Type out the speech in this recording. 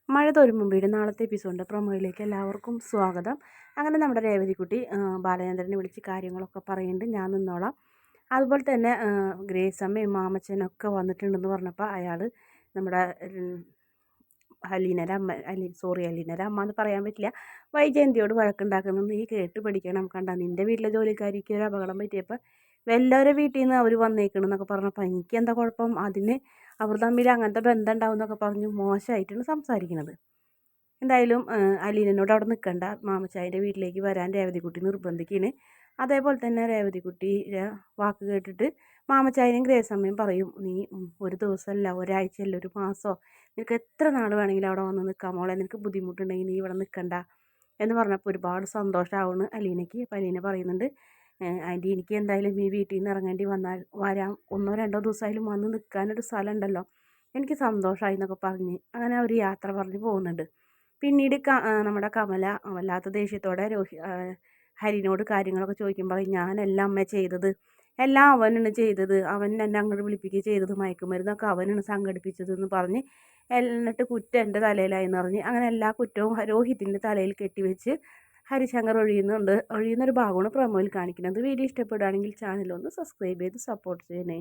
മഴ തോരും മുമ്പേടെ നാളത്തെ എപ്പിസോഡിൻ്റെ പ്രൊമോയിലേക്ക് എല്ലാവർക്കും സ്വാഗതം. അങ്ങനെ നമ്മുടെ രേവതിക്കുട്ടി ബാലചന്ദ്രനെ വിളിച്ച് കാര്യങ്ങളൊക്കെ പറയുന്നുണ്ട്, ഞാൻ നിന്നോളാം. അതുപോലെ തന്നെ ഗ്രേസമ്മയും മാമച്ചനൊക്കെ വന്നിട്ടുണ്ടെന്ന് പറഞ്ഞപ്പോൾ അയാൾ നമ്മുടെ അലീനയുടെ അമ്മ എന്ന് പറയാൻ പറ്റില്ല, വൈജയന്തിയോട് വഴക്കുണ്ടാക്കുന്നത് നീ കേട്ട് പഠിക്കണം. കണ്ട നിൻ്റെ വീട്ടിലെ ജോലിക്കാരിക്ക് ഒരു അപകടം പറ്റിയപ്പോൾ എല്ലാവരും വീട്ടിൽ നിന്ന് അവർ വന്നേക്കണമെന്നൊക്കെ പറഞ്ഞപ്പോൾ എനിക്ക് എന്താ കുഴപ്പം, അതിന് അവർ തമ്മിൽ അങ്ങനത്തെ ബന്ധം ഉണ്ടാവും എന്നൊക്കെ പറഞ്ഞ് മോശമായിട്ടാണ് സംസാരിക്കുന്നത്. എന്തായാലും അലീനോട് അവിടെ നിൽക്കണ്ട, മാമച്ചായൻ്റെ വീട്ടിലേക്ക് വരാൻ രേവതിക്കുട്ടി നിർബന്ധിക്കുകയാണ്. അതേപോലെ തന്നെ രേവതിക്കുട്ടി വാക്ക് കേട്ടിട്ട് മാമച്ചായനും ഗ്രേസമ്മയും പറയും, നീ ഒരു ദിവസമല്ല, ഒരാഴ്ചയല്ല, ഒരു മാസമോ, നിനക്ക് എത്ര നാൾ വേണമെങ്കിലും അവിടെ വന്ന് നിൽക്കാം മോളെ, നിനക്ക് ബുദ്ധിമുട്ടുണ്ടെങ്കിൽ നീ ഇവിടെ നിൽക്കണ്ട എന്ന് പറഞ്ഞപ്പോൾ ഒരുപാട് സന്തോഷമാവുന്നു അലീനയ്ക്ക്. അപ്പോൾ അലീന പറയുന്നുണ്ട്, ആൻറ്റി എനിക്ക് എന്തായാലും ഈ വീട്ടിൽ നിന്ന് ഇറങ്ങേണ്ടി വരാം, 1-2 ദിവസമായാലും വന്ന് നിൽക്കാനൊരു സ്ഥലം ഉണ്ടല്ലോ, എനിക്ക് സന്തോഷമായി എന്നൊക്കെ പറഞ്ഞ് അങ്ങനെ അവർ യാത്ര പറഞ്ഞ് പോകുന്നുണ്ട്. പിന്നീട് നമ്മുടെ കമല വല്ലാത്ത ദേഷ്യത്തോടെ ഹരിനോട് കാര്യങ്ങളൊക്കെ ചോദിക്കുമ്പോൾ ഞാനെല്ലാം അമ്മ ചെയ്തത്, എല്ലാം അവനാണ് ചെയ്തത്, അവൻ എന്നെ അങ്ങോട്ട് വിളിപ്പിക്കുക ചെയ്തത്, മയക്കുമരുന്നൊക്കെ അവനാണ് സംഘടിപ്പിച്ചതെന്ന് പറഞ്ഞ് എന്നിട്ട് കുറ്റം എൻ്റെ തലയിലായെന്ന് പറഞ്ഞ് അങ്ങനെ എല്ലാ കുറ്റവും രോഹിത്തിൻ്റെ തലയിൽ കെട്ടിവെച്ച് ഹരിശങ്കർ ഒഴിയുന്നൊരു ഭാഗമാണ് പ്രൊമോയിൽ കാണിക്കുന്നത്. വീഡിയോ ഇഷ്ടപ്പെടുകയാണെങ്കിൽ ചാനലൊന്ന് സബ്സ്ക്രൈബ് ചെയ്ത് സപ്പോർട്ട് ചെയ്യണേ.